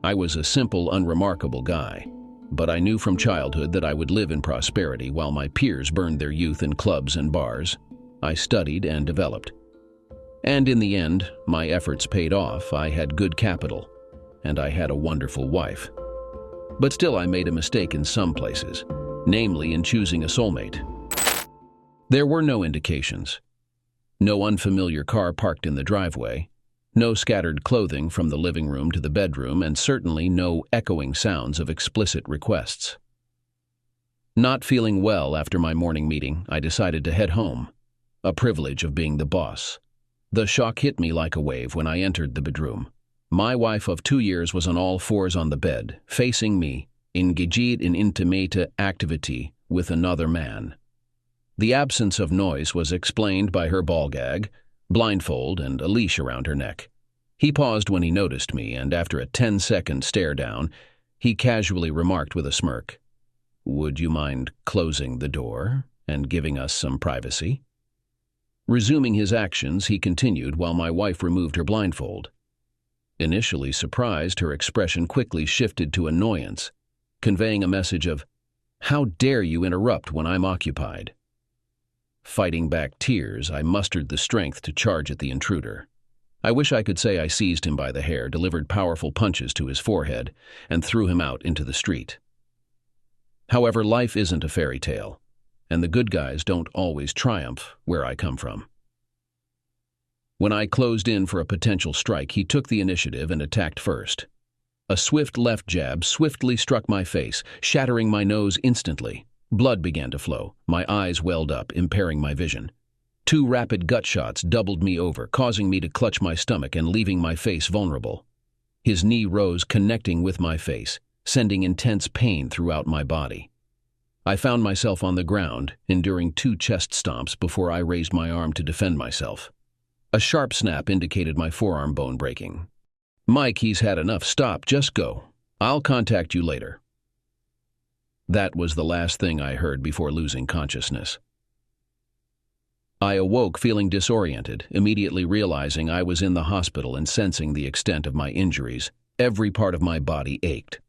I was a simple, unremarkable guy, but I knew from childhood that I would live in prosperity while my peers burned their youth in clubs and bars. I studied and developed. And in the end, my efforts paid off. I had good capital, and I had a wonderful wife. But still, I made a mistake in some places, namely in choosing a soulmate. There were no indications. No unfamiliar car parked in the driveway, no scattered clothing from the living room to the bedroom, and certainly no echoing sounds of explicit requests. Not feeling well after my morning meeting, I decided to head home, a privilege of being the boss. The shock hit me like a wave when I entered the bedroom. My wife of 2 years was on all fours on the bed, facing me, engaged in intimate activity with another man. The absence of noise was explained by her ball gag, blindfold, and a leash around her neck. He paused when he noticed me, and after a 10-second stare down, he casually remarked with a smirk, "Would you mind closing the door and giving us some privacy?" Resuming his actions, he continued while my wife removed her blindfold. Initially surprised, her expression quickly shifted to annoyance, conveying a message of, "How dare you interrupt when I'm occupied?" Fighting back tears, I mustered the strength to charge at the intruder. I wish I could say I seized him by the hair, delivered powerful punches to his forehead, and threw him out into the street. However, life isn't a fairy tale, and the good guys don't always triumph where I come from. When I closed in for a potential strike, he took the initiative and attacked first. A swift left jab swiftly struck my face, shattering my nose instantly. Blood began to flow. My eyes welled up, impairing my vision. 2 rapid gut shots doubled me over, causing me to clutch my stomach and leaving my face vulnerable. His knee rose, connecting with my face, sending intense pain throughout my body. I found myself on the ground, enduring 2 chest stomps before I raised my arm to defend myself. A sharp snap indicated my forearm bone breaking. "Mike, he's had enough. Stop. Just go. I'll contact you later." That was the last thing I heard before losing consciousness. I awoke feeling disoriented, immediately realizing I was in the hospital and sensing the extent of my injuries. Every part of my body ached.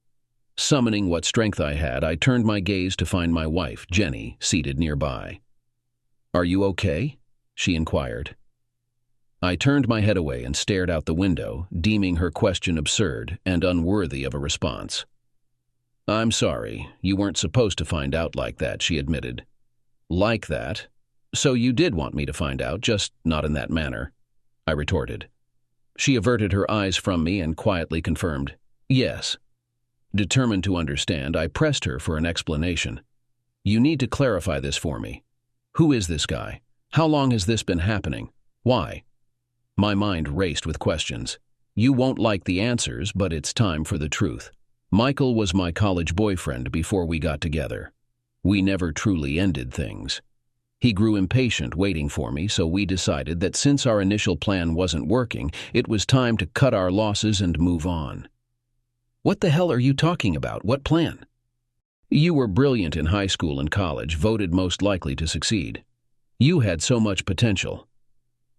Summoning what strength I had, I turned my gaze to find my wife, Jenny, seated nearby. "Are you okay?" she inquired. I turned my head away and stared out the window, deeming her question absurd and unworthy of a response. "I'm sorry, you weren't supposed to find out like that," she admitted. "Like that? So you did want me to find out, just not in that manner," I retorted. She averted her eyes from me and quietly confirmed, "Yes." Determined to understand, I pressed her for an explanation. "You need to clarify this for me. Who is this guy? How long has this been happening? Why?" My mind raced with questions. You won't like the answers, but it's time for the truth. Michael was my college boyfriend before we got together. We never truly ended things. He grew impatient waiting for me, so we decided that since our initial plan wasn't working, it was time to cut our losses and move on. "What the hell are you talking about? What plan?" "You were brilliant in high school and college, voted most likely to succeed. You had so much potential.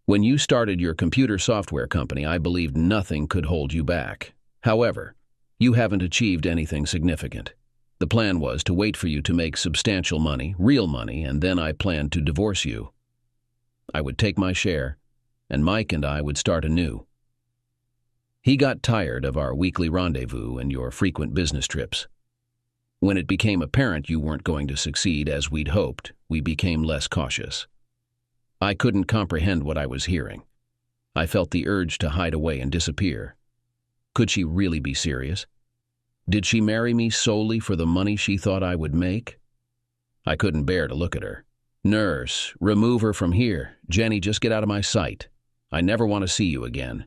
When you started your computer software company, I believed nothing could hold you back. However, you haven't achieved anything significant. The plan was to wait for you to make substantial money, real money, and then I planned to divorce you. I would take my share, and Mike and I would start anew. He got tired of our weekly rendezvous and your frequent business trips. When it became apparent you weren't going to succeed as we'd hoped, we became less cautious. I couldn't comprehend what I was hearing. I felt the urge to hide away and disappear. Could she really be serious? Did she marry me solely for the money she thought I would make? I couldn't bear to look at her. "Nurse, remove her from here. Jenny, just get out of my sight. I never want to see you again.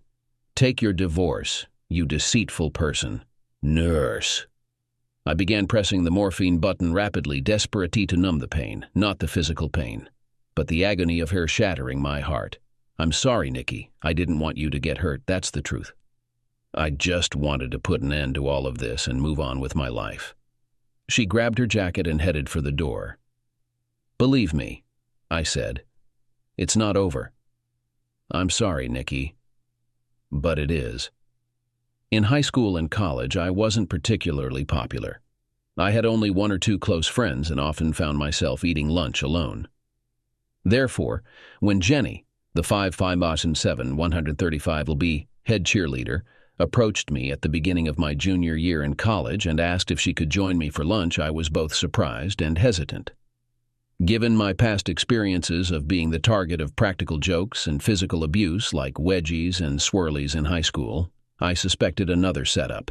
Take your divorce, you deceitful person. Nurse." I began pressing the morphine button rapidly, desperate to numb the pain, not the physical pain, but the agony of her shattering my heart. "I'm sorry, Nikki. I didn't want you to get hurt. That's the truth. I just wanted to put an end to all of this and move on with my life." She grabbed her jacket and headed for the door. "Believe me," I said, "it's not over." "I'm sorry, Nikki, but it is." In high school and college, I wasn't particularly popular. I had only one or two close friends and often found myself eating lunch alone. Therefore, when Jenny, the 5'7", 135 lb head cheerleader, approached me at the beginning of my junior year in college and asked if she could join me for lunch, I was both surprised and hesitant. Given my past experiences of being the target of practical jokes and physical abuse like wedgies and swirlies in high school, I suspected another setup.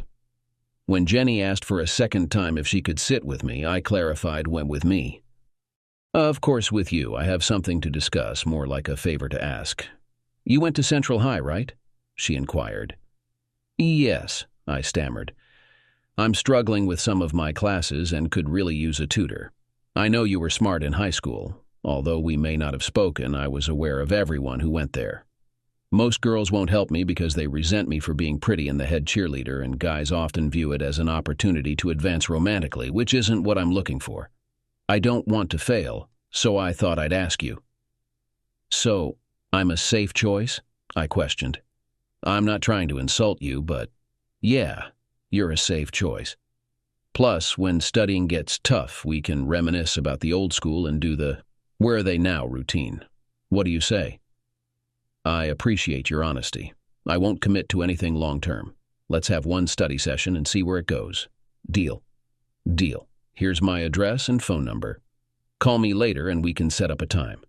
When Jenny asked for a second time if she could sit with me, I clarified when with me. Of course with you, I have something to discuss, more like a favor to ask. You went to Central High, right? She inquired. Yes, I stammered. I'm struggling with some of my classes and could really use a tutor. I know you were smart in high school. Although we may not have spoken, I was aware of everyone who went there. Most girls won't help me because they resent me for being pretty and the head cheerleader, and guys often view it as an opportunity to advance romantically, which isn't what I'm looking for. I don't want to fail, so I thought I'd ask you. So, I'm a safe choice? I questioned. I'm not trying to insult you, but yeah, you're a safe choice. Plus, when studying gets tough, we can reminisce about the old school and do the where are they now routine. What do you say? I appreciate your honesty. I won't commit to anything long-term. Let's have one study session and see where it goes. Deal. Deal. Here's my address and phone number. Call me later and we can set up a time.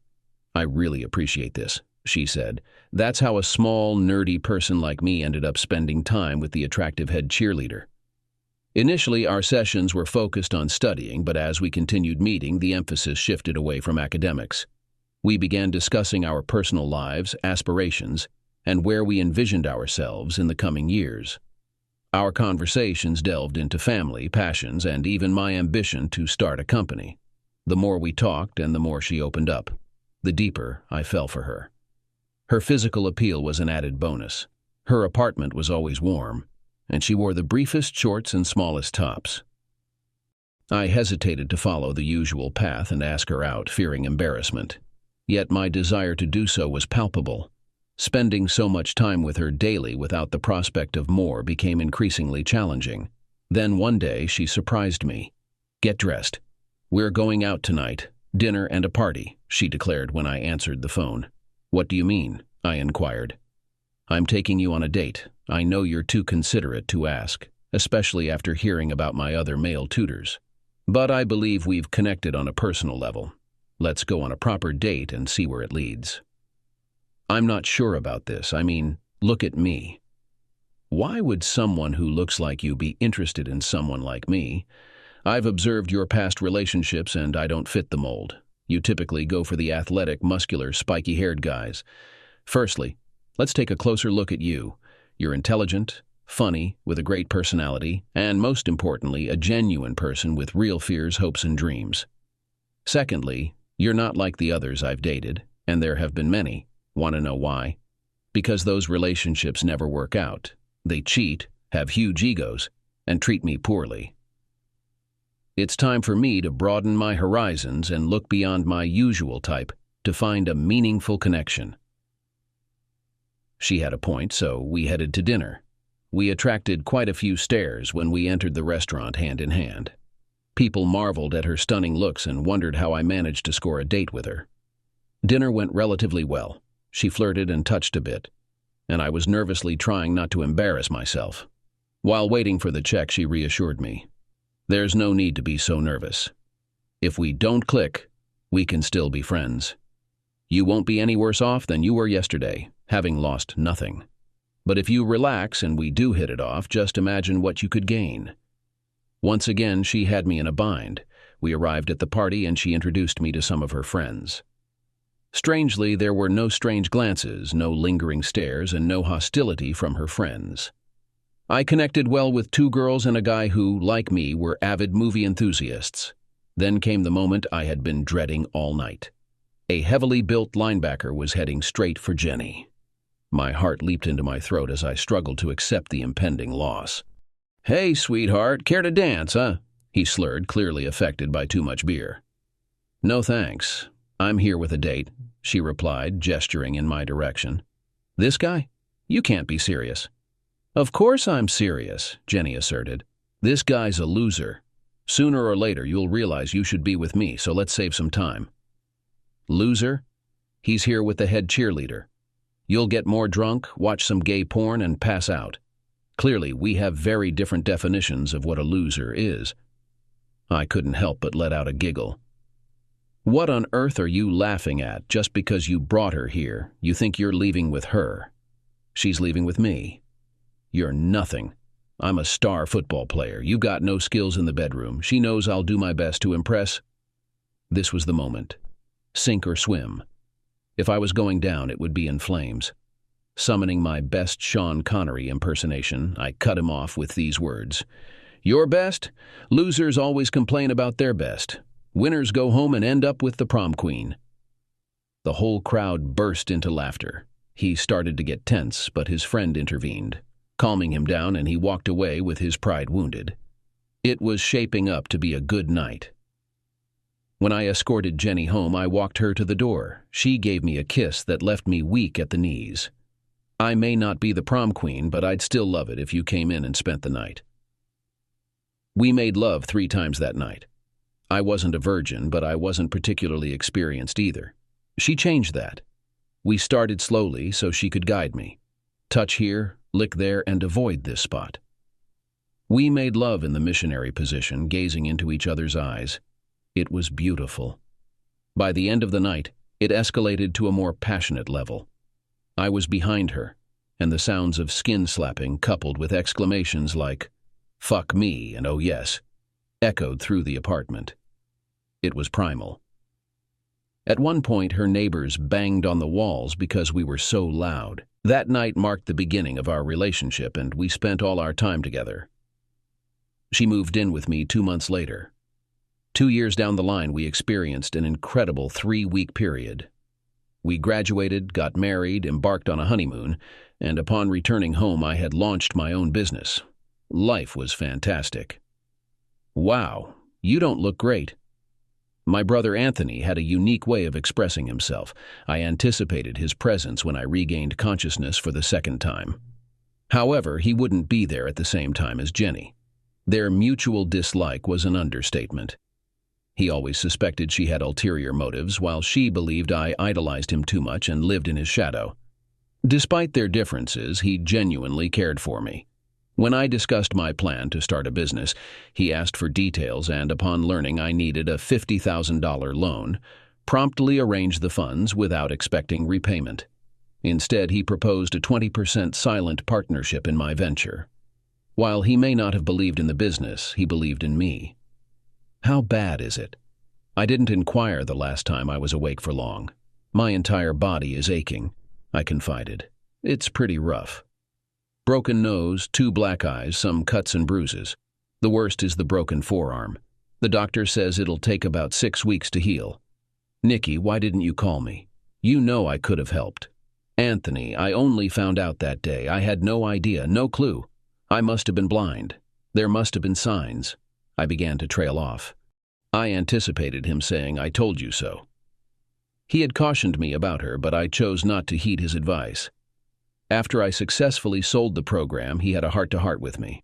I really appreciate this, she said. That's how a small, nerdy person like me ended up spending time with the attractive head cheerleader. Initially, our sessions were focused on studying, but as we continued meeting, the emphasis shifted away from academics. We began discussing our personal lives, aspirations, and where we envisioned ourselves in the coming years. Our conversations delved into family, passions, and even my ambition to start a company. The more we talked and the more she opened up, the deeper I fell for her. Her physical appeal was an added bonus. Her apartment was always warm, and she wore the briefest shorts and smallest tops. I hesitated to follow the usual path and ask her out, fearing embarrassment. Yet my desire to do so was palpable. Spending so much time with her daily without the prospect of more became increasingly challenging. Then one day she surprised me. Get dressed. We're going out tonight, dinner and a party, she declared when I answered the phone. What do you mean? I inquired. I'm taking you on a date. I know you're too considerate to ask, especially after hearing about my other male tutors. But I believe we've connected on a personal level. Let's go on a proper date and see where it leads. I'm not sure about this. I mean, look at me. Why would someone who looks like you be interested in someone like me? I've observed your past relationships and I don't fit the mold. You typically go for the athletic, muscular, spiky-haired guys. Firstly, let's take a closer look at you. You're intelligent, funny, with a great personality, and most importantly, a genuine person with real fears, hopes, and dreams. Secondly, you're not like the others I've dated, and there have been many. Want to know why? Because those relationships never work out. They cheat, have huge egos, and treat me poorly. It's time for me to broaden my horizons and look beyond my usual type to find a meaningful connection. She had a point, so we headed to dinner. We attracted quite a few stares when we entered the restaurant hand in hand. People marveled at her stunning looks and wondered how I managed to score a date with her. Dinner went relatively well. She flirted and touched a bit, and I was nervously trying not to embarrass myself. While waiting for the check, she reassured me. There's no need to be so nervous. If we don't click, we can still be friends. You won't be any worse off than you were yesterday, having lost nothing. But if you relax and we do hit it off, just imagine what you could gain. Once again, she had me in a bind. We arrived at the party and she introduced me to some of her friends. Strangely, there were no strange glances, no lingering stares, and no hostility from her friends. I connected well with two girls and a guy who, like me, were avid movie enthusiasts. Then came the moment I had been dreading all night. A heavily built linebacker was heading straight for Jenny. My heart leaped into my throat as I struggled to accept the impending loss. Hey, sweetheart, care to dance, huh? He slurred, clearly affected by too much beer. No thanks. I'm here with a date, she replied, gesturing in my direction. This guy? You can't be serious. Of course I'm serious, Jenny asserted. This guy's a loser. Sooner or later you'll realize you should be with me, so let's save some time. Loser? He's here with the head cheerleader. You'll get more drunk, watch some gay porn, and pass out. Clearly, we have very different definitions of what a loser is. I couldn't help but let out a giggle. What on earth are you laughing at just because you brought her here? You think you're leaving with her. She's leaving with me. You're nothing. I'm a star football player. You got no skills in the bedroom. She knows I'll do my best to impress. This was the moment. Sink or swim. If I was going down, it would be in flames. Summoning my best Sean Connery impersonation, I cut him off with these words. Your best? Losers always complain about their best. Winners go home and end up with the prom queen. The whole crowd burst into laughter. He started to get tense, but his friend intervened, calming him down, and he walked away with his pride wounded. It was shaping up to be a good night. When I escorted Jenny home, I walked her to the door. She gave me a kiss that left me weak at the knees. I may not be the prom queen, but I'd still love it if you came in and spent the night. We made love 3 times that night. I wasn't a virgin, but I wasn't particularly experienced either. She changed that. We started slowly so she could guide me. Touch here, lick there, and avoid this spot. We made love in the missionary position, gazing into each other's eyes. It was beautiful. By the end of the night, it escalated to a more passionate level. I was behind her, and the sounds of skin slapping coupled with exclamations like, "Fuck me," and "oh yes," echoed through the apartment. It was primal. At one point, her neighbors banged on the walls because we were so loud. That night marked the beginning of our relationship, and we spent all our time together. She moved in with me 2 months later. 2 years down the line, we experienced an incredible 3-week period. We graduated, got married, embarked on a honeymoon, and upon returning home, I had launched my own business. Life was fantastic. Wow, you don't look great. My brother Anthony had a unique way of expressing himself. I anticipated his presence when I regained consciousness for the second time. However, he wouldn't be there at the same time as Jenny. Their mutual dislike was an understatement. He always suspected she had ulterior motives, while she believed I idolized him too much and lived in his shadow. Despite their differences, he genuinely cared for me. When I discussed my plan to start a business, he asked for details and, upon learning I needed a $50,000 loan, promptly arranged the funds without expecting repayment. Instead, he proposed a 20% silent partnership in my venture. While he may not have believed in the business, he believed in me. How bad is it? I didn't inquire the last time I was awake for long. My entire body is aching, I confided. It's pretty rough. Broken nose, 2 black eyes, some cuts and bruises. The worst is the broken forearm. The doctor says it'll take about 6 weeks to heal. Nikki, why didn't you call me? You know I could have helped. Anthony, I only found out that day. I had no idea, no clue. I must have been blind. There must have been signs. I began to trail off. I anticipated him saying, "I told you so." He had cautioned me about her, but I chose not to heed his advice. After I successfully sold the program, he had a heart-to-heart with me.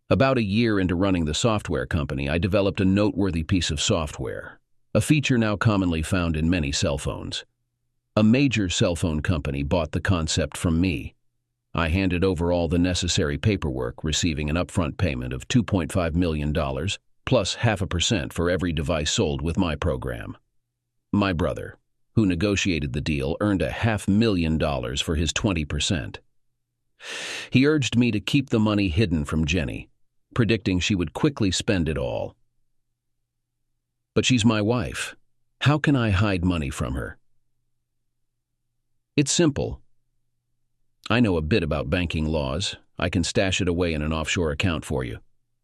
About a year into running the software company, I developed a noteworthy piece of software, a feature now commonly found in many cell phones. A major cell phone company bought the concept from me. I handed over all the necessary paperwork, receiving an upfront payment of $2.5 million, plus 0.5% for every device sold with my program. My brother, who negotiated the deal, earned $500,000 for his 20%. He urged me to keep the money hidden from Jenny, predicting she would quickly spend it all. But she's my wife. How can I hide money from her? It's simple. I know a bit about banking laws. I can stash it away in an offshore account for you.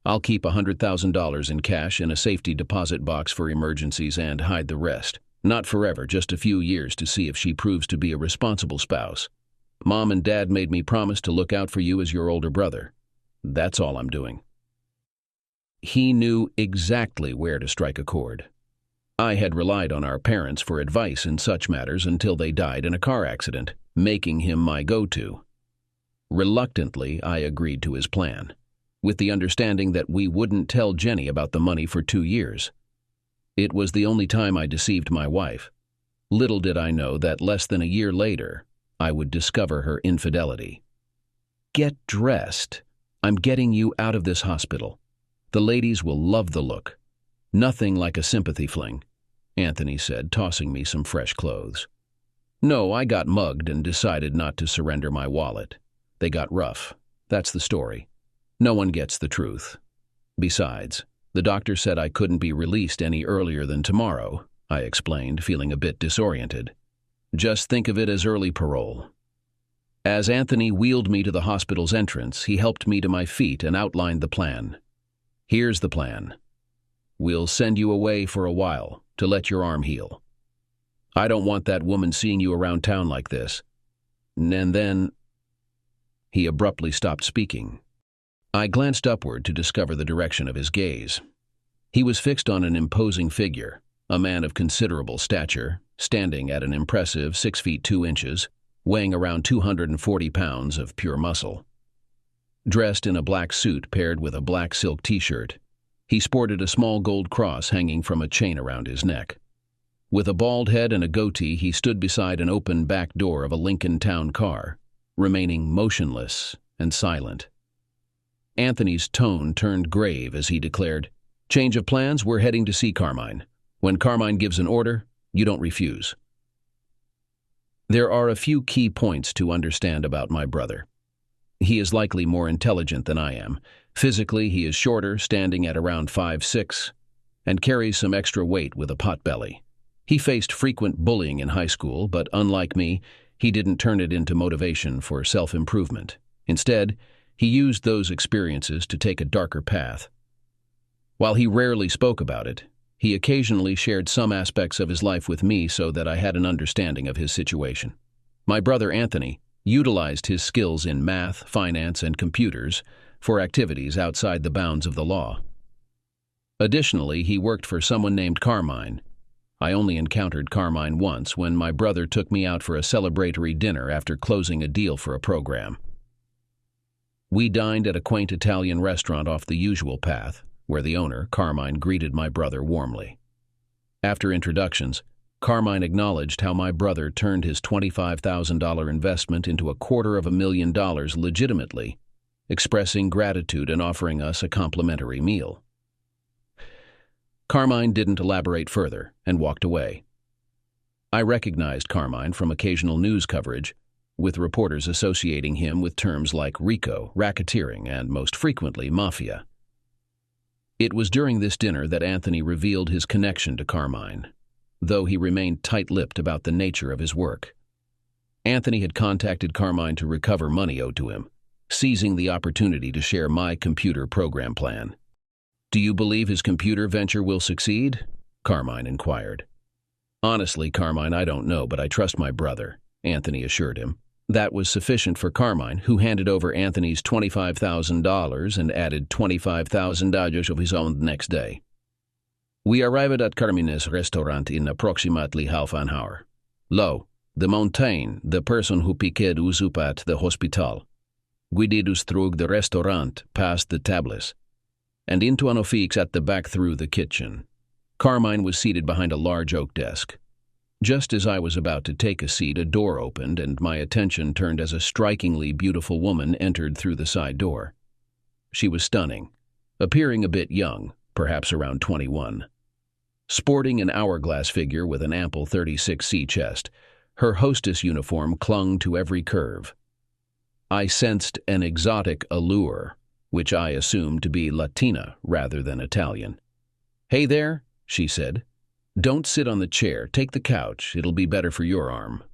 I'll keep $100,000 in cash in a safety deposit box for emergencies and hide the rest. Not forever, just a few years to see if she proves to be a responsible spouse. Mom and Dad made me promise to look out for you as your older brother. That's all I'm doing. He knew exactly where to strike a chord. I had relied on our parents for advice in such matters until they died in a car accident, making him my go-to. Reluctantly, I agreed to his plan, with the understanding that we wouldn't tell Jenny about the money for 2 years. It was the only time I deceived my wife. Little did I know that less than a year later, I would discover her infidelity. "Get dressed. I'm getting you out of this hospital. The ladies will love the look. Nothing like a sympathy fling," Anthony said, tossing me some fresh clothes. No, I got mugged and decided not to surrender my wallet. They got rough. That's the story. No one gets the truth. Besides, the doctor said I couldn't be released any earlier than tomorrow, I explained, feeling a bit disoriented. Just think of it as early parole. As Anthony wheeled me to the hospital's entrance, he helped me to my feet and outlined the plan. "Here's the plan. We'll send you away for a while to let your arm heal. I don't want that woman seeing you around town like this." And then he abruptly stopped speaking. I glanced upward to discover the direction of his gaze. He was fixed on an imposing figure, a man of considerable stature, standing at an impressive 6 feet 2 inches, weighing around 240 pounds of pure muscle. Dressed in a black suit paired with a black silk t-shirt, he sported a small gold cross hanging from a chain around his neck. With a bald head and a goatee, he stood beside an open back door of a Lincoln town car, remaining motionless and silent. Anthony's tone turned grave as he declared, "Change of plans, we're heading to see Carmine. When Carmine gives an order, you don't refuse." There are a few key points to understand about my brother. He is likely more intelligent than I am. Physically, he is shorter, standing at around 5'6", and carries some extra weight with a potbelly. He faced frequent bullying in high school, but unlike me, he didn't turn it into motivation for self-improvement. Instead, he used those experiences to take a darker path. While he rarely spoke about it, he occasionally shared some aspects of his life with me so that I had an understanding of his situation. My brother Anthony utilized his skills in math, finance, and computers for activities outside the bounds of the law. Additionally, he worked for someone named Carmine. I only encountered Carmine once when my brother took me out for a celebratory dinner after closing a deal for a program. We dined at a quaint Italian restaurant off the usual path, where the owner, Carmine, greeted my brother warmly. After introductions, Carmine acknowledged how my brother turned his $25,000 investment into $250,000 legitimately, expressing gratitude and offering us a complimentary meal. Carmine didn't elaborate further and walked away. I recognized Carmine from occasional news coverage, with reporters associating him with terms like RICO, racketeering, and most frequently, mafia. It was during this dinner that Anthony revealed his connection to Carmine, though he remained tight-lipped about the nature of his work. Anthony had contacted Carmine to recover money owed to him, seizing the opportunity to share my computer program plan. "Do you believe his computer venture will succeed?" Carmine inquired. "Honestly, Carmine, I don't know, but I trust my brother," Anthony assured him. That was sufficient for Carmine, who handed over Anthony's $25,000 and added $25,000 of his own the next day. We arrived at Carmine's restaurant in approximately half an hour. Lo, the mountain, the person who picked us up at the hospital, guided us through the restaurant, past the tables, and into an office at the back through the kitchen. Carmine was seated behind a large oak desk. Just as I was about to take a seat, a door opened and my attention turned as a strikingly beautiful woman entered through the side door. She was stunning, appearing a bit young, perhaps around 21. Sporting an hourglass figure with an ample 36C chest, her hostess uniform clung to every curve. I sensed an exotic allure, which I assumed to be Latina rather than Italian. "Hey there," she said. "Don't sit on the chair. Take the couch. It'll be better for your arm."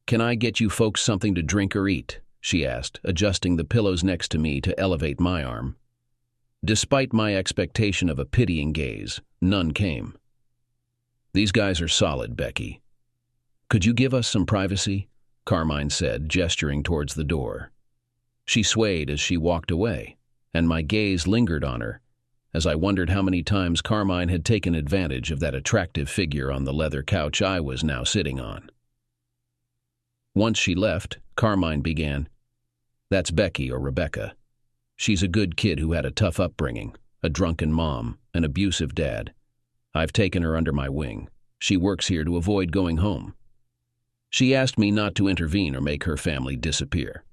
"Can I get you folks something to drink or eat?" she asked, adjusting the pillows next to me to elevate my arm. Despite my expectation of a pitying gaze, none came. "These guys are solid, Becky." "Could you give us some privacy?" Carmine said, gesturing towards the door. She swayed as she walked away, and my gaze lingered on her, as I wondered how many times Carmine had taken advantage of that attractive figure on the leather couch I was now sitting on. Once she left, Carmine began. That's Becky, or Rebecca. She's a good kid who had a tough upbringing, a drunken mom, an abusive dad. I've taken her under my wing. She works here to avoid going home. She asked me not to intervene or make her family disappear.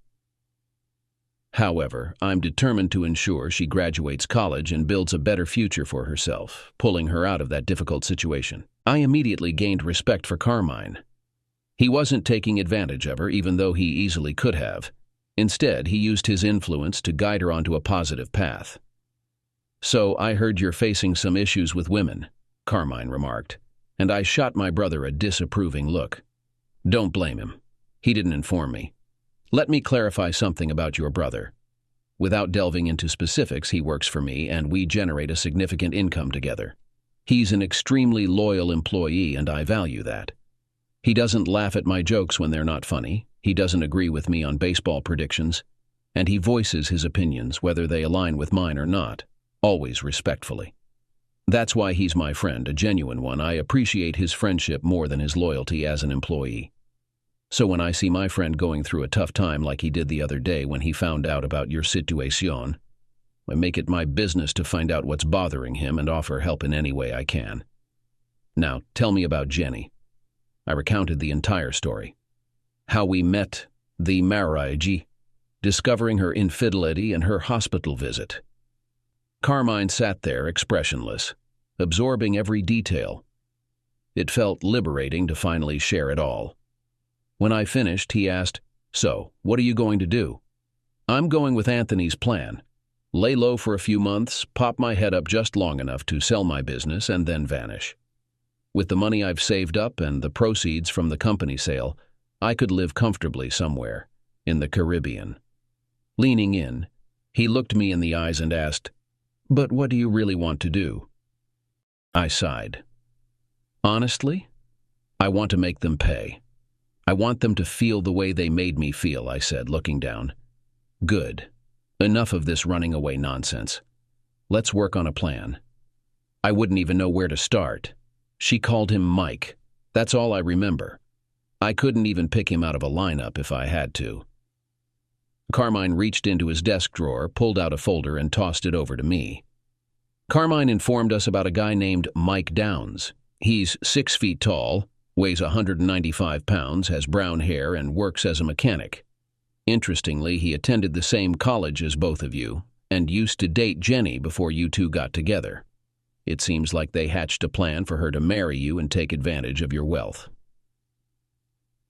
However, I'm determined to ensure she graduates college and builds a better future for herself, pulling her out of that difficult situation. I immediately gained respect for Carmine. He wasn't taking advantage of her, even though he easily could have. Instead, he used his influence to guide her onto a positive path. So I heard you're facing some issues with women, Carmine remarked, and I shot my brother a disapproving look. Don't blame him. He didn't inform me. Let me clarify something about your brother. Without delving into specifics, he works for me and we generate a significant income together. He's an extremely loyal employee and I value that. He doesn't laugh at my jokes when they're not funny, he doesn't agree with me on baseball predictions, and he voices his opinions whether they align with mine or not, always respectfully. That's why he's my friend, a genuine one. I appreciate his friendship more than his loyalty as an employee. So when I see my friend going through a tough time like he did the other day when he found out about your situation, I make it my business to find out what's bothering him and offer help in any way I can. Now, tell me about Jenny. I recounted the entire story. How we met, the marriage, discovering her infidelity, and her hospital visit. Carmine sat there expressionless, absorbing every detail. It felt liberating to finally share it all. When I finished, he asked, "So, what are you going to do?" "I'm going with Anthony's plan. Lay low for a few months, pop my head up just long enough to sell my business, and then vanish. With the money I've saved up and the proceeds from the company sale, I could live comfortably somewhere, in the Caribbean." Leaning in, he looked me in the eyes and asked, "But what do you really want to do?" I sighed. "Honestly, I want to make them pay. I want them to feel the way they made me feel," I said, looking down. "Good. Enough of this running away nonsense. Let's work on a plan." I wouldn't even know where to start. She called him Mike. That's all I remember. I couldn't even pick him out of a lineup if I had to. Carmine reached into his desk drawer, pulled out a folder, and tossed it over to me. Carmine informed us about a guy named Mike Downs. He's 6 feet tall, weighs 195 pounds, has brown hair, and works as a mechanic. Interestingly, he attended the same college as both of you, and used to date Jenny before you two got together. It seems like they hatched a plan for her to marry you and take advantage of your wealth.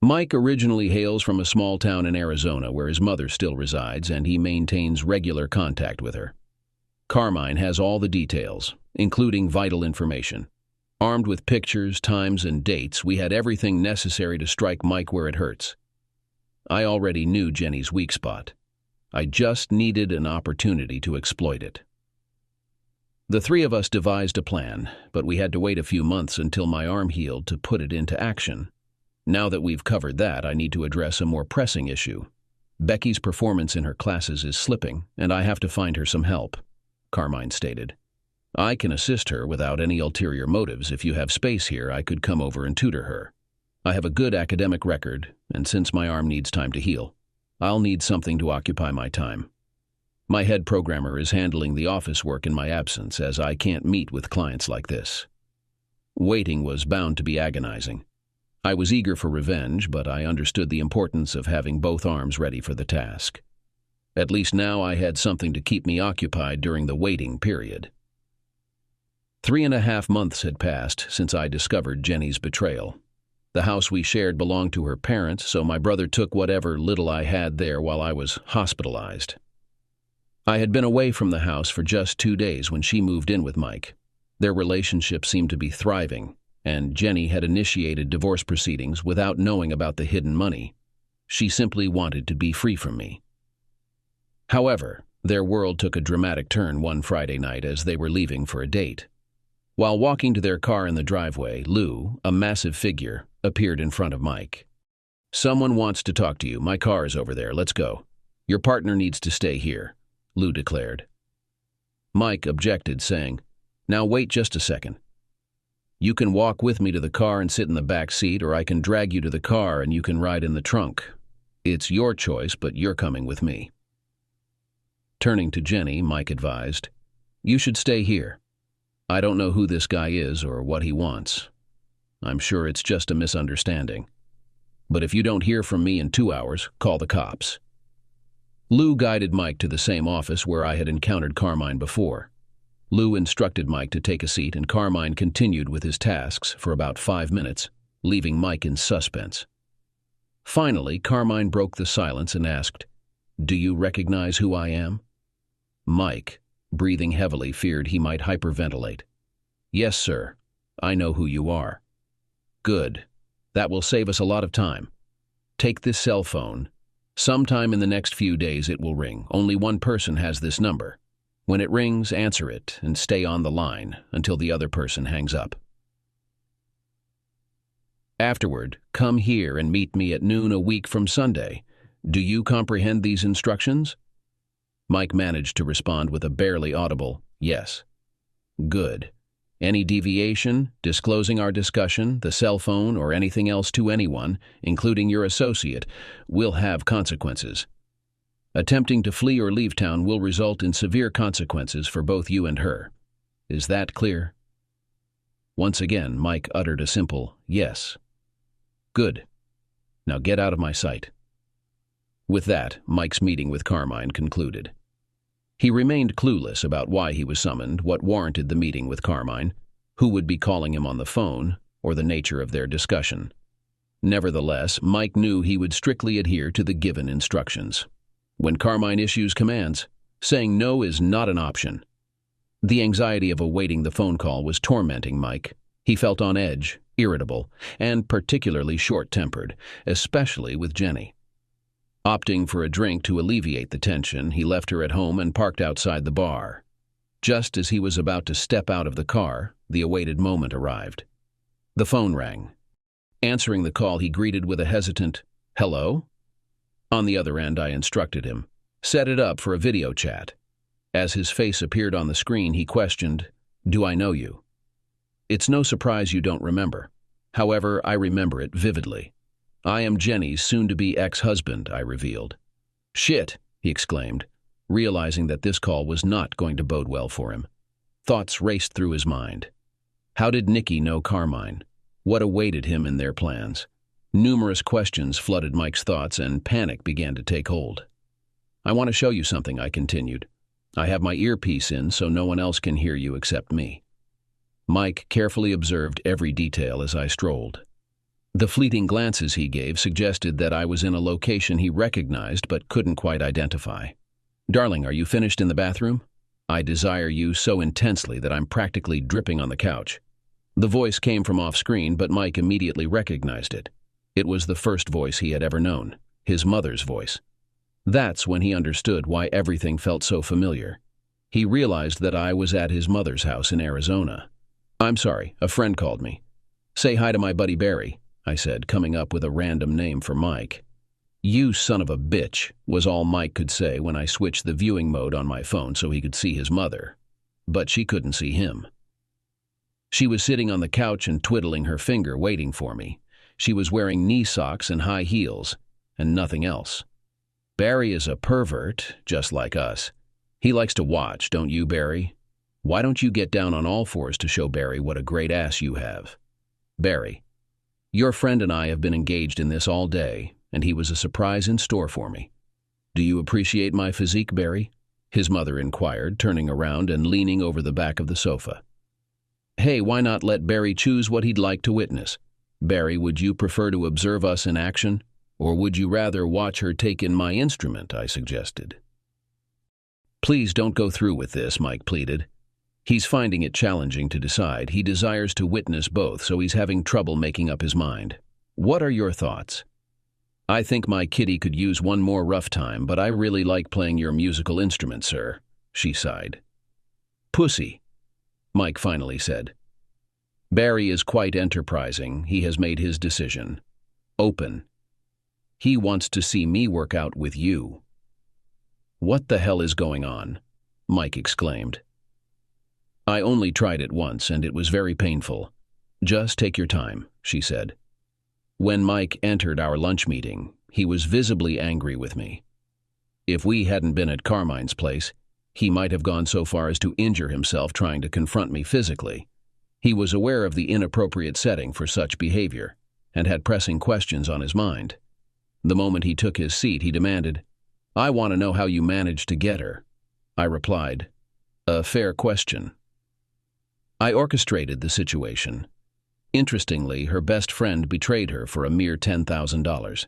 Mike originally hails from a small town in Arizona where his mother still resides, and he maintains regular contact with her. Carmine has all the details, including vital information. Armed with pictures, times, and dates, we had everything necessary to strike Mike where it hurts. I already knew Jenny's weak spot. I just needed an opportunity to exploit it. The three of us devised a plan, but we had to wait a few months until my arm healed to put it into action. Now that we've covered that, I need to address a more pressing issue. Becky's performance in her classes is slipping, and I have to find her some help, Carmine stated. I can assist her without any ulterior motives. If you have space here, I could come over and tutor her. I have a good academic record, and since my arm needs time to heal, I'll need something to occupy my time. My head programmer is handling the office work in my absence, as I can't meet with clients like this. Waiting was bound to be agonizing. I was eager for revenge, but I understood the importance of having both arms ready for the task. At least now I had something to keep me occupied during the waiting period. 3.5 months had passed since I discovered Jenny's betrayal. The house we shared belonged to her parents, so my brother took whatever little I had there while I was hospitalized. I had been away from the house for just 2 days when she moved in with Mike. Their relationship seemed to be thriving, and Jenny had initiated divorce proceedings without knowing about the hidden money. She simply wanted to be free from me. However, their world took a dramatic turn one Friday night as they were leaving for a date. While walking to their car in the driveway, Lou, a massive figure, appeared in front of Mike. "Someone wants to talk to you. My car is over there. Let's go." "Your partner needs to stay here," Lou declared. Mike objected, saying, "Now wait just a second. You can walk with me to the car and sit in the back seat, or I can drag you to the car and you can ride in the trunk." It's your choice, but you're coming with me. Turning to Jenny, Mike advised, "You should stay here. I don't know who this guy is or what he wants. I'm sure it's just a misunderstanding. But if you don't hear from me in 2 hours, call the cops." Lou guided Mike to the same office where I had encountered Carmine before. Lou instructed Mike to take a seat, and Carmine continued with his tasks for about 5 minutes, leaving Mike in suspense. Finally, Carmine broke the silence and asked, "Do you recognize who I am?" Mike, breathing heavily, feared he might hyperventilate. "Yes, sir. I know who you are." "Good. That will save us a lot of time. Take this cell phone. Sometime in the next few days it will ring. Only one person has this number. When it rings, answer it and stay on the line until the other person hangs up. Afterward, come here and meet me at noon a week from Sunday. Do you comprehend these instructions?" Mike managed to respond with a barely audible yes. "Good. Any deviation, disclosing our discussion, the cell phone, or anything else to anyone, including your associate, will have consequences. Attempting to flee or leave town will result in severe consequences for both you and her. Is that clear?" Once again, Mike uttered a simple yes. "Good. Now get out of my sight." With that, Mike's meeting with Carmine concluded. He remained clueless about why he was summoned, what warranted the meeting with Carmine, who would be calling him on the phone, or the nature of their discussion. Nevertheless, Mike knew he would strictly adhere to the given instructions. When Carmine issues commands, saying no is not an option. The anxiety of awaiting the phone call was tormenting Mike. He felt on edge, irritable, and particularly short-tempered, especially with Jenny. Opting for a drink to alleviate the tension, he left her at home and parked outside the bar. Just as he was about to step out of the car, the awaited moment arrived. The phone rang. Answering the call, he greeted with a hesitant, "Hello?" On the other end, I instructed him, "Set it up for a video chat." As his face appeared on the screen, he questioned, "Do I know you?" "It's no surprise you don't remember. However, I remember it vividly. I am Jenny's soon-to-be ex-husband," I revealed. "Shit," he exclaimed, realizing that this call was not going to bode well for him. Thoughts raced through his mind. How did Nikki know Carmine? What awaited him in their plans? Numerous questions flooded Mike's thoughts, and panic began to take hold. "I want to show you something," I continued. "I have my earpiece in so no one else can hear you except me." Mike carefully observed every detail as I strolled. The fleeting glances he gave suggested that I was in a location he recognized but couldn't quite identify. "Darling, are you finished in the bathroom? I desire you so intensely that I'm practically dripping on the couch." The voice came from off-screen, but Mike immediately recognized it. It was the first voice he had ever known, his mother's voice. That's when he understood why everything felt so familiar. He realized that I was at his mother's house in Arizona. "I'm sorry, a friend called me. Say hi to my buddy Barry," I said, coming up with a random name for Mike. "You son of a bitch," was all Mike could say when I switched the viewing mode on my phone so he could see his mother. But she couldn't see him. She was sitting on the couch and twiddling her finger, waiting for me. She was wearing knee socks and high heels, and nothing else. "Barry is a pervert, just like us. He likes to watch, don't you, Barry? Why don't you get down on all fours to show Barry what a great ass you have? Barry, your friend and I have been engaged in this all day, and he was a surprise in store for me. Do you appreciate my physique, Barry?" his mother inquired, turning around and leaning over the back of the sofa. "Hey, why not let Barry choose what he'd like to witness? Barry, would you prefer to observe us in action, or would you rather watch her take in my instrument?" I suggested. "Please don't go through with this," Mike pleaded. He's finding it challenging to decide. He desires to witness both, so he's having trouble making up his mind. What are your thoughts? "I think my kitty could use one more rough time, but I really like playing your musical instrument, sir," she sighed. "Pussy," Mike finally said. "Barry is quite enterprising. He has made his decision. Open. He wants to see me work out with you." "What the hell is going on?" Mike exclaimed. "I only tried it once, and it was very painful. Just take your time," she said. When Mike entered our lunch meeting, he was visibly angry with me. If we hadn't been at Carmine's place, he might have gone so far as to injure himself trying to confront me physically. He was aware of the inappropriate setting for such behavior and had pressing questions on his mind. The moment he took his seat, he demanded, "I want to know how you managed to get her." I replied, "A fair question." I orchestrated the situation. Interestingly, her best friend betrayed her for a mere $10,000.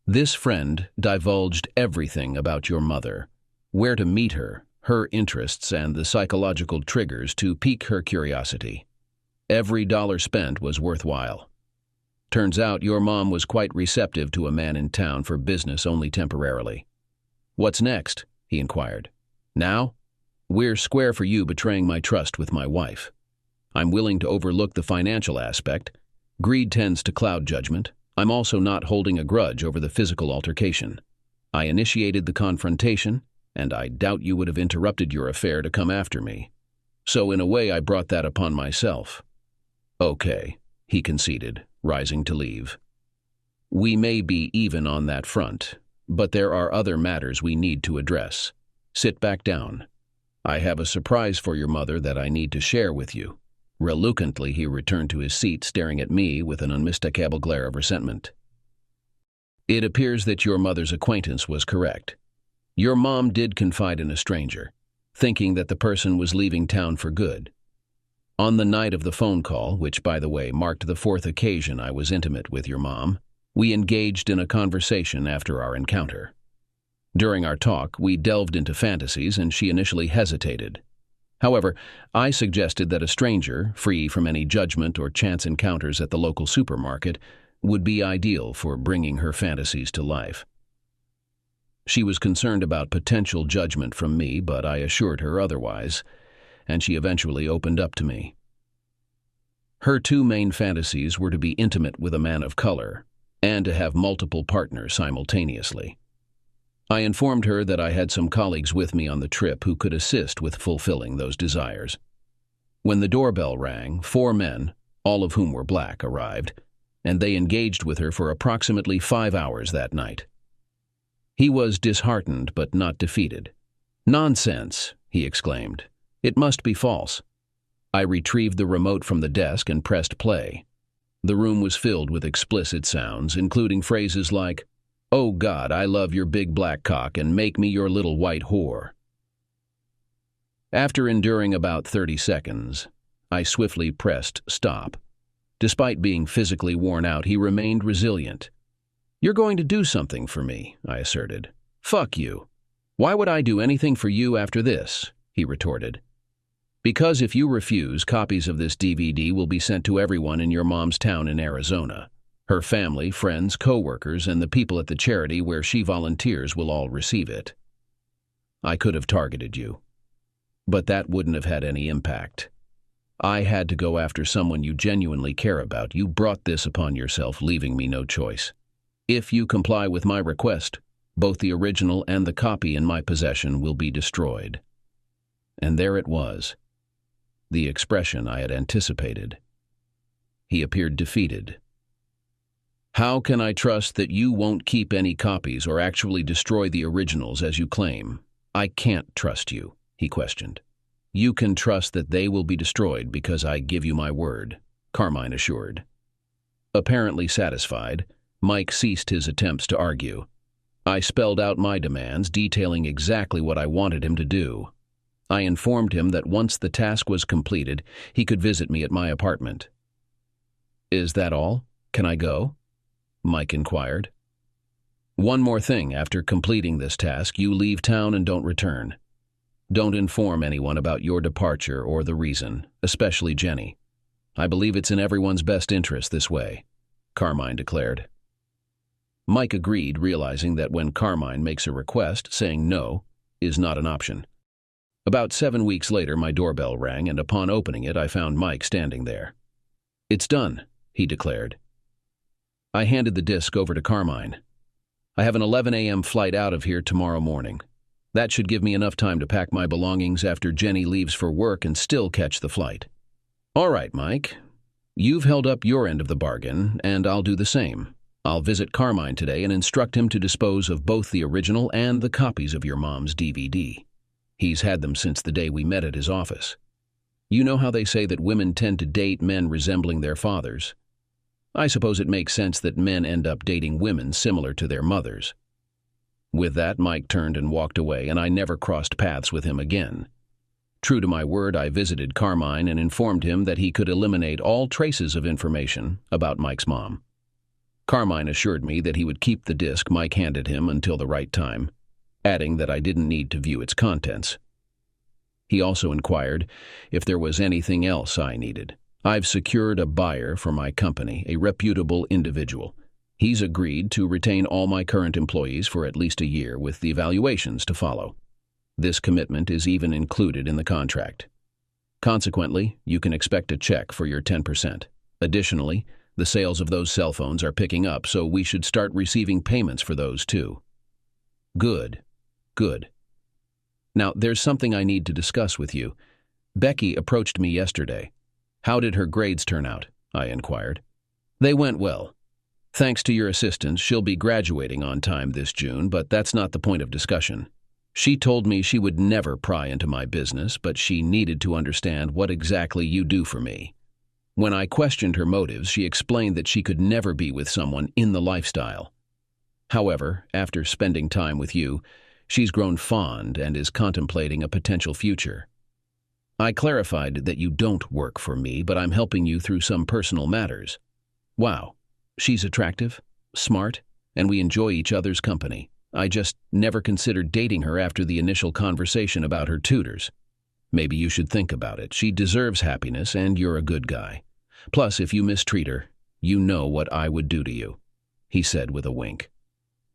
This friend divulged everything about your mother, where to meet her, her interests, and the psychological triggers to pique her curiosity. Every dollar spent was worthwhile. Turns out your mom was quite receptive to a man in town for business only temporarily. "What's next?" he inquired. "Now? We're square for you betraying my trust with my wife. I'm willing to overlook the financial aspect. Greed tends to cloud judgment. I'm also not holding a grudge over the physical altercation. I initiated the confrontation, and I doubt you would have interrupted your affair to come after me. So in a way I brought that upon myself." "Okay," he conceded, rising to leave. "We may be even on that front, but there are other matters we need to address. Sit back down. I have a surprise for your mother that I need to share with you." Reluctantly, he returned to his seat, staring at me with an unmistakable glare of resentment. "It appears that your mother's acquaintance was correct. Your mom did confide in a stranger, thinking that the person was leaving town for good. On the night of the phone call, which, by the way, marked the 4th occasion I was intimate with your mom, we engaged in a conversation after our encounter. During our talk, we delved into fantasies, and she initially hesitated. However, I suggested that a stranger, free from any judgment or chance encounters at the local supermarket, would be ideal for bringing her fantasies to life. She was concerned about potential judgment from me, but I assured her otherwise, and she eventually opened up to me. Her two main fantasies were to be intimate with a man of color and to have multiple partners simultaneously. I informed her that I had some colleagues with me on the trip who could assist with fulfilling those desires. When the doorbell rang, 4 men, all of whom were black, arrived, and they engaged with her for approximately 5 hours that night. He was disheartened but not defeated. "Nonsense," he exclaimed. "It must be false." I retrieved the remote from the desk and pressed play. The room was filled with explicit sounds, including phrases like, "Oh God, I love your big black cock and make me your little white whore." After enduring about 30 seconds, I swiftly pressed stop. Despite being physically worn out, he remained resilient. "You're going to do something for me," I asserted. "Fuck you. Why would I do anything for you after this?" he retorted. "Because if you refuse, copies of this DVD will be sent to everyone in your mom's town in Arizona. Her family, friends, co-workers, and the people at the charity where she volunteers will all receive it. I could have targeted you, but that wouldn't have had any impact. I had to go after someone you genuinely care about. You brought this upon yourself, leaving me no choice. If you comply with my request, both the original and the copy in my possession will be destroyed." And there it was, the expression I had anticipated. He appeared defeated. "How can I trust that you won't keep any copies or actually destroy the originals as you claim?" "I can't trust you," he questioned. "You can trust that they will be destroyed because I give you my word," Carmine assured. Apparently satisfied, Mike ceased his attempts to argue. I spelled out my demands, detailing exactly what I wanted him to do. I informed him that once the task was completed, he could visit me at my apartment. "Is that all? Can I go?" Mike inquired. "One more thing. After completing this task, you leave town and don't return. Don't inform anyone about your departure or the reason, especially Jenny. I believe it's in everyone's best interest this way," Carmine declared. Mike agreed, realizing that when Carmine makes a request, saying no is not an option. About 7 weeks later, my doorbell rang, and upon opening it, I found Mike standing there. "It's done," he declared. I handed the disc over to Carmine. "I have an 11 a.m. flight out of here tomorrow morning. That should give me enough time to pack my belongings after Jenny leaves for work and still catch the flight." "All right, Mike. You've held up your end of the bargain, and I'll do the same. I'll visit Carmine today and instruct him to dispose of both the original and the copies of your mom's DVD. He's had them since the day we met at his office. You know how they say that women tend to date men resembling their fathers? I suppose it makes sense that men end up dating women similar to their mothers. With that, Mike turned and walked away, and I never crossed paths with him again. True to my word, I visited Carmine and informed him that he could eliminate all traces of information about Mike's mom. Carmine assured me that he would keep the disc Mike handed him until the right time, adding that I didn't need to view its contents. He also inquired if there was anything else I needed. I've secured a buyer for my company, a reputable individual. He's agreed to retain all my current employees for at least a year, with the evaluations to follow. This commitment is even included in the contract. Consequently, you can expect a check for your 10%. Additionally, the sales of those cell phones are picking up, so we should start receiving payments for those too. Good. Now, there's something I need to discuss with you. Becky approached me yesterday. How did her grades turn out? I inquired. They went well. Thanks to your assistance, she'll be graduating on time this June, but that's not the point of discussion. She told me she would never pry into my business, but she needed to understand what exactly you do for me. When I questioned her motives, she explained that she could never be with someone in the lifestyle. However, after spending time with you, she's grown fond and is contemplating a potential future. I clarified that you don't work for me, but I'm helping you through some personal matters. Wow, she's attractive, smart, and we enjoy each other's company. I just never considered dating her after the initial conversation about her tutors. Maybe you should think about it. She deserves happiness, and you're a good guy. Plus, if you mistreat her, you know what I would do to you, he said with a wink.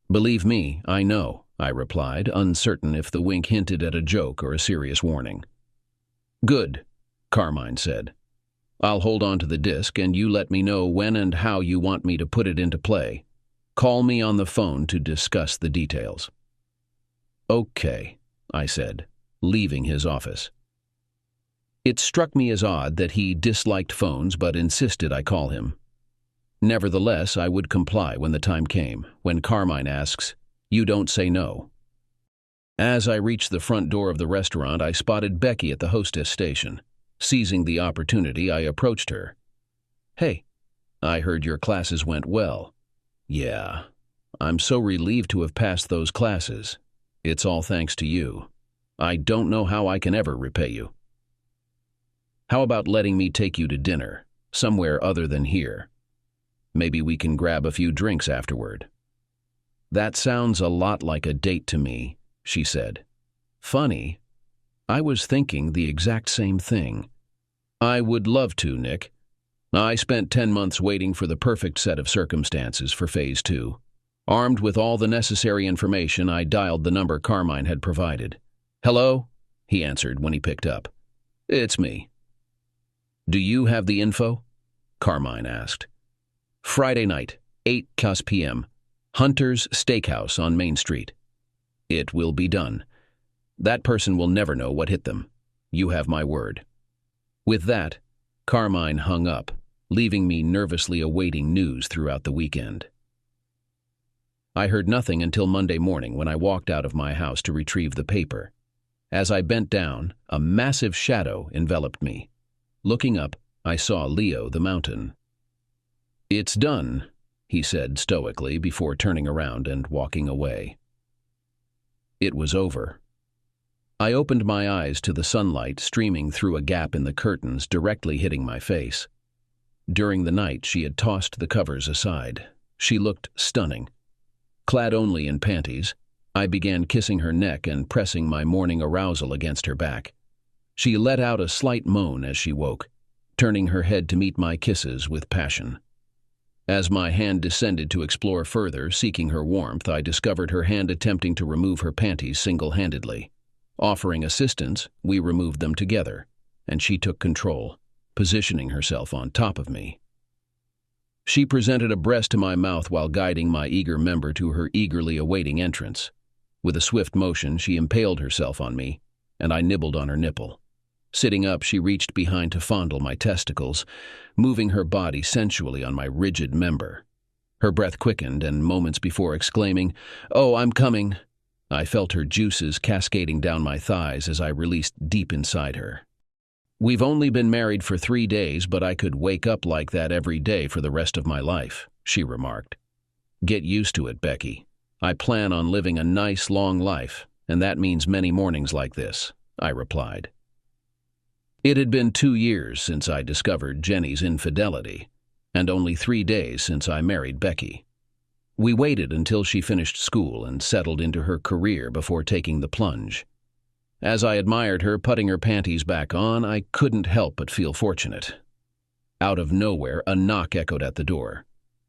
Believe me, I know, I replied, uncertain if the wink hinted at a joke or a serious warning. Good, Carmine said. I'll hold on to the disc, and you let me know when and how you want me to put it into play. Call me on the phone to discuss the details. Okay, I said, leaving his office. It struck me as odd that he disliked phones but insisted I call him. Nevertheless, I would comply when the time came, when Carmine asks, "You don't say no." As I reached the front door of the restaurant, I spotted Becky at the hostess station. Seizing the opportunity, I approached her. "Hey, I heard your classes went well." "Yeah, I'm so relieved to have passed those classes. It's all thanks to you. I don't know how I can ever repay you. How about letting me take you to dinner, somewhere other than here? Maybe we can grab a few drinks afterward." "That sounds a lot like a date to me," she said. "Funny. I was thinking the exact same thing." "I would love to, Nick. I spent 10 months waiting for the perfect set of circumstances for Phase 2. Armed with all the necessary information, I dialed the number Carmine had provided. "Hello?" he answered when he picked up. "It's me." "Do you have the info?" Carmine asked. "Friday night, 8 p.m. Hunter's Steakhouse on Main Street." "It will be done. That person will never know what hit them. You have my word." With that, Carmine hung up, leaving me nervously awaiting news throughout the weekend. I heard nothing until Monday morning when I walked out of my house to retrieve the paper. As I bent down, a massive shadow enveloped me. Looking up, I saw Leo the mountain. "It's done," he said stoically before turning around and walking away. It was over. I opened my eyes to the sunlight streaming through a gap in the curtains directly hitting my face. During the night, she had tossed the covers aside. She looked stunning. Clad only in panties, I began kissing her neck and pressing my morning arousal against her back. She let out a slight moan as she woke, turning her head to meet my kisses with passion. As my hand descended to explore further, seeking her warmth, I discovered her hand attempting to remove her panties single-handedly. Offering assistance, we removed them together, and she took control, positioning herself on top of me. She presented a breast to my mouth while guiding my eager member to her eagerly awaiting entrance. With a swift motion, she impaled herself on me, and I nibbled on her nipple. Sitting up, she reached behind to fondle my testicles, moving her body sensually on my rigid member. Her breath quickened, and moments before exclaiming, "Oh, I'm coming," I felt her juices cascading down my thighs as I released deep inside her. "We've only been married for 3 days, but I could wake up like that every day for the rest of my life," she remarked. "Get used to it, Becky. I plan on living a nice, long life, and that means many mornings like this," I replied. It had been 2 years since I discovered Jenny's infidelity, and only 3 days since I married Becky. We waited until she finished school and settled into her career before taking the plunge. As I admired her putting her panties back on, I couldn't help but feel fortunate. Out of nowhere, a knock echoed at the door.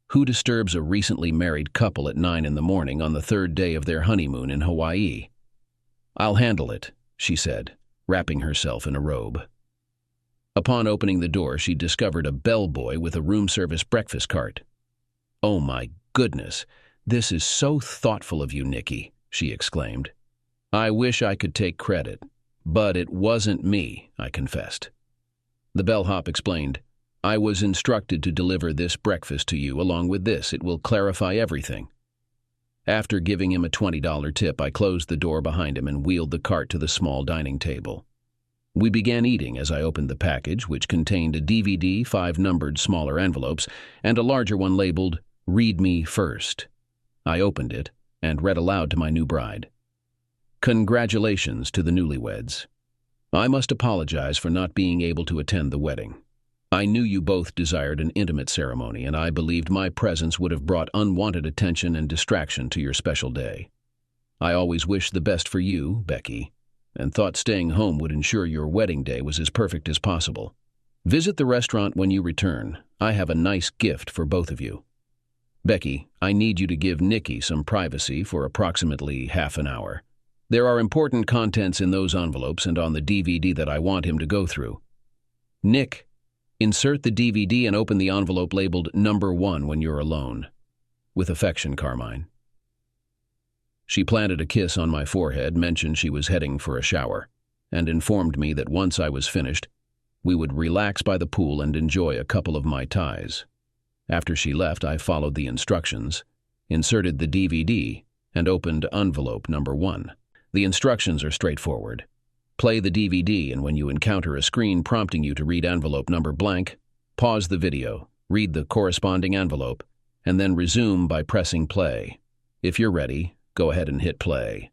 Who disturbs a recently married couple at 9 in the morning on the 3rd day of their honeymoon in Hawaii? "I'll handle it," she said, wrapping herself in a robe. Upon opening the door, she discovered a bellboy with a room service breakfast cart. "Oh my goodness, this is so thoughtful of you, Nikki," she exclaimed. "I wish I could take credit, but it wasn't me," I confessed. The bellhop explained, "I was instructed to deliver this breakfast to you along with this. It will clarify everything." After giving him a $20 tip, I closed the door behind him and wheeled the cart to the small dining table. We began eating as I opened the package, which contained a DVD, 5 numbered smaller envelopes, and a larger one labeled, "Read Me First." I opened it and read aloud to my new bride. "Congratulations to the newlyweds. I must apologize for not being able to attend the wedding. I knew you both desired an intimate ceremony, and I believed my presence would have brought unwanted attention and distraction to your special day. I always wished the best for you, Becky, and thought staying home would ensure your wedding day was as perfect as possible. Visit the restaurant when you return. I have a nice gift for both of you. Becky, I need you to give Nikki some privacy for approximately half an hour. There are important contents in those envelopes and on the DVD that I want him to go through. Nick, insert the DVD and open the envelope labeled number 1 when you're alone. With affection, Carmine." She planted a kiss on my forehead, mentioned she was heading for a shower, and informed me that once I was finished, we would relax by the pool and enjoy a couple of Mai Tais. After she left, I followed the instructions, inserted the DVD, and opened envelope number 1. The instructions are straightforward. Play the DVD, and when you encounter a screen prompting you to read envelope number blank, pause the video, read the corresponding envelope, and then resume by pressing play. If you're ready, go ahead and hit play.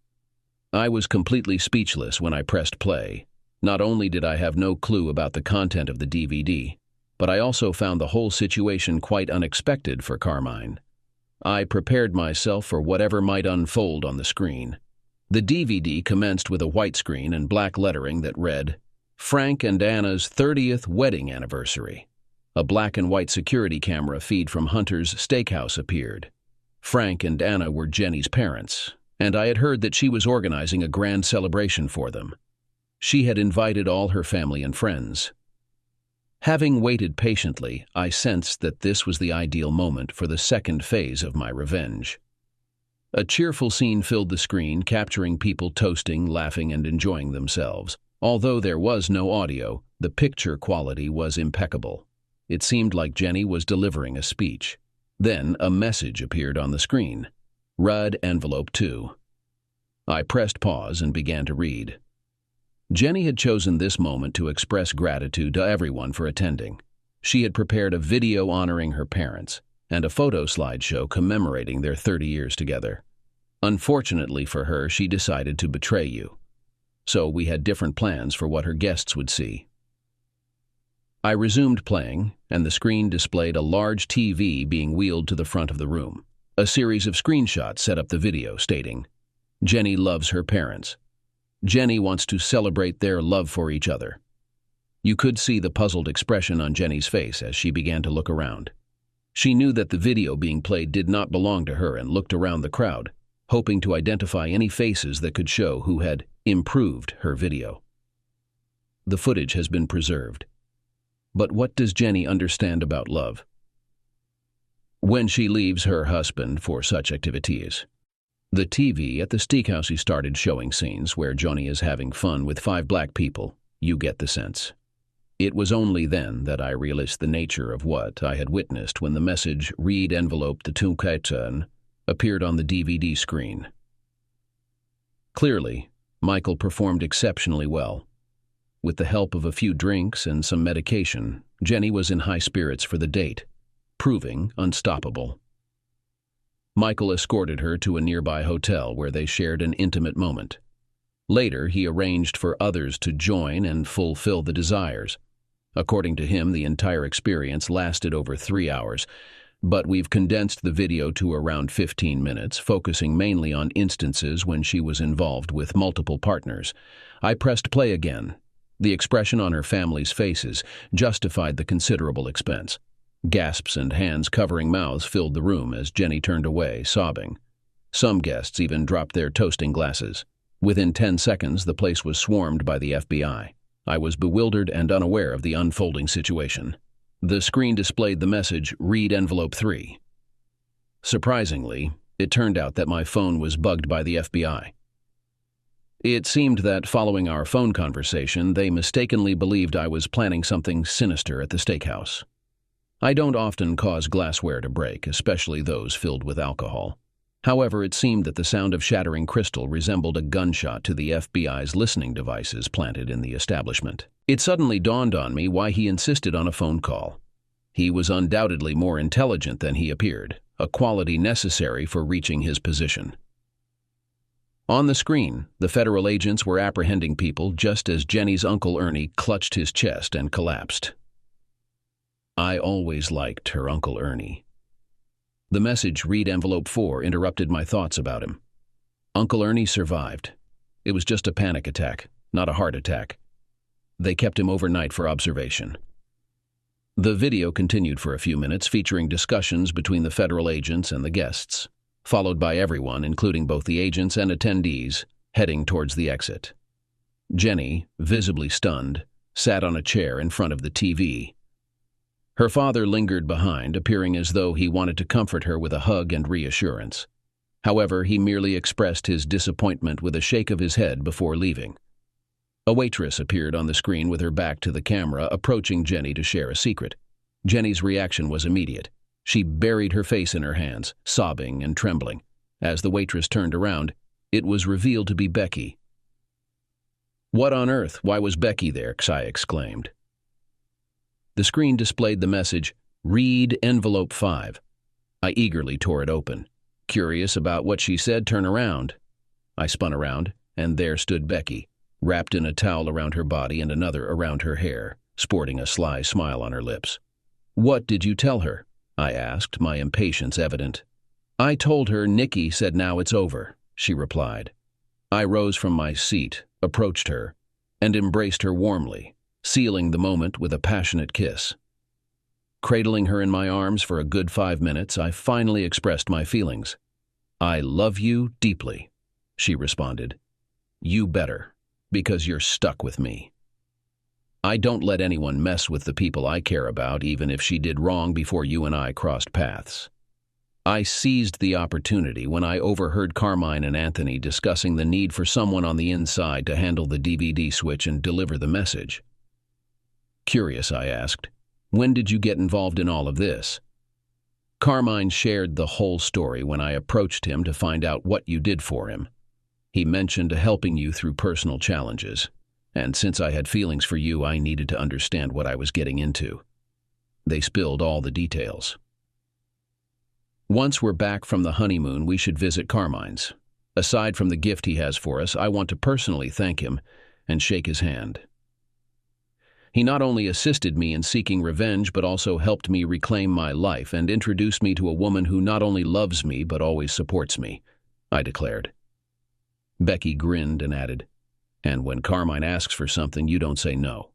I was completely speechless when I pressed play. Not only did I have no clue about the content of the DVD, but I also found the whole situation quite unexpected for Carmine. I prepared myself for whatever might unfold on the screen. The DVD commenced with a white screen and black lettering that read, "Frank and Anna's 30th wedding anniversary." A black and white security camera feed from Hunter's Steakhouse appeared. Frank and Anna were Jenny's parents, and I had heard that she was organizing a grand celebration for them. She had invited all her family and friends. Having waited patiently, I sensed that this was the ideal moment for the second phase of my revenge. A cheerful scene filled the screen, capturing people toasting, laughing, and enjoying themselves. Although there was no audio, the picture quality was impeccable. It seemed like Jenny was delivering a speech. Then a message appeared on the screen. "Read envelope 2. I pressed pause and began to read. Jenny had chosen this moment to express gratitude to everyone for attending. She had prepared a video honoring her parents and a photo slideshow commemorating their 30 years together. Unfortunately for her, she decided to betray you. So we had different plans for what her guests would see. I resumed playing, and the screen displayed a large TV being wheeled to the front of the room. A series of screenshots set up the video, stating, "Jenny loves her parents. Jenny wants to celebrate their love for each other." You could see the puzzled expression on Jenny's face as she began to look around. She knew that the video being played did not belong to her and looked around the crowd, hoping to identify any faces that could show who had improved her video. The footage has been preserved. But what does Jenny understand about love? When she leaves her husband for such activities. The TV at the steakhouse started showing scenes where Johnny is having fun with 5 black people. You get the sense. It was only then that I realized the nature of what I had witnessed when the message "Read envelope to Tunkaitun" appeared on the DVD screen. Clearly, Michael performed exceptionally well. With the help of a few drinks and some medication, Jenny was in high spirits for the date, proving unstoppable. Michael escorted her to a nearby hotel where they shared an intimate moment. Later, he arranged for others to join and fulfill the desires. According to him, the entire experience lasted over 3 hours, but we've condensed the video to around 15 minutes, focusing mainly on instances when she was involved with multiple partners. I pressed play again. The expression on her family's faces justified the considerable expense. Gasps and hands covering mouths filled the room as Jenny turned away, sobbing. Some guests even dropped their toasting glasses. Within 10 seconds, the place was swarmed by the FBI. I was bewildered and unaware of the unfolding situation. The screen displayed the message, "Read envelope 3." Surprisingly, it turned out that my phone was bugged by the FBI. It seemed that following our phone conversation, they mistakenly believed I was planning something sinister at the steakhouse. I don't often cause glassware to break, especially those filled with alcohol. However, it seemed that the sound of shattering crystal resembled a gunshot to the FBI's listening devices planted in the establishment. It suddenly dawned on me why he insisted on a phone call. He was undoubtedly more intelligent than he appeared, a quality necessary for reaching his position. On the screen, the federal agents were apprehending people just as Jenny's Uncle Ernie clutched his chest and collapsed. I always liked her Uncle Ernie. The message, "Read envelope 4," interrupted my thoughts about him. Uncle Ernie survived. It was just a panic attack, not a heart attack. They kept him overnight for observation. The video continued for a few minutes, featuring discussions between the federal agents and the guests, followed by everyone, including both the agents and attendees, heading towards the exit. Jenny, visibly stunned, sat on a chair in front of the TV. Her father lingered behind, appearing as though he wanted to comfort her with a hug and reassurance. However, he merely expressed his disappointment with a shake of his head before leaving. A waitress appeared on the screen with her back to the camera, approaching Jenny to share a secret. Jenny's reaction was immediate. She buried her face in her hands, sobbing and trembling. As the waitress turned around, it was revealed to be Becky. "What on earth? Why was Becky there?" I exclaimed. The screen displayed the message, "Read envelope 5." I eagerly tore it open. Curious about what she said, "Turn around." I spun around, and there stood Becky, wrapped in a towel around her body and another around her hair, sporting a sly smile on her lips. "What did you tell her?" I asked, my impatience evident. "I told her Nikki said now it's over," she replied. I rose from my seat, approached her, and embraced her warmly, sealing the moment with a passionate kiss. Cradling her in my arms for a good 5 minutes, I finally expressed my feelings. "I love you deeply," she responded. "You better, because you're stuck with me. I don't let anyone mess with the people I care about, even if she did wrong before you and I crossed paths." I seized the opportunity when I overheard Carmine and Anthony discussing the need for someone on the inside to handle the DVD switch and deliver the message. Curious, I asked, "When did you get involved in all of this?" Carmine shared the whole story when I approached him to find out what you did for him. He mentioned helping you through personal challenges, and since I had feelings for you, I needed to understand what I was getting into. They spilled all the details. "Once we're back from the honeymoon, we should visit Carmine's. Aside from the gift he has for us, I want to personally thank him and shake his hand. He not only assisted me in seeking revenge, but also helped me reclaim my life and introduced me to a woman who not only loves me, but always supports me," I declared. Becky grinned and added, "And when Carmine asks for something, you don't say no."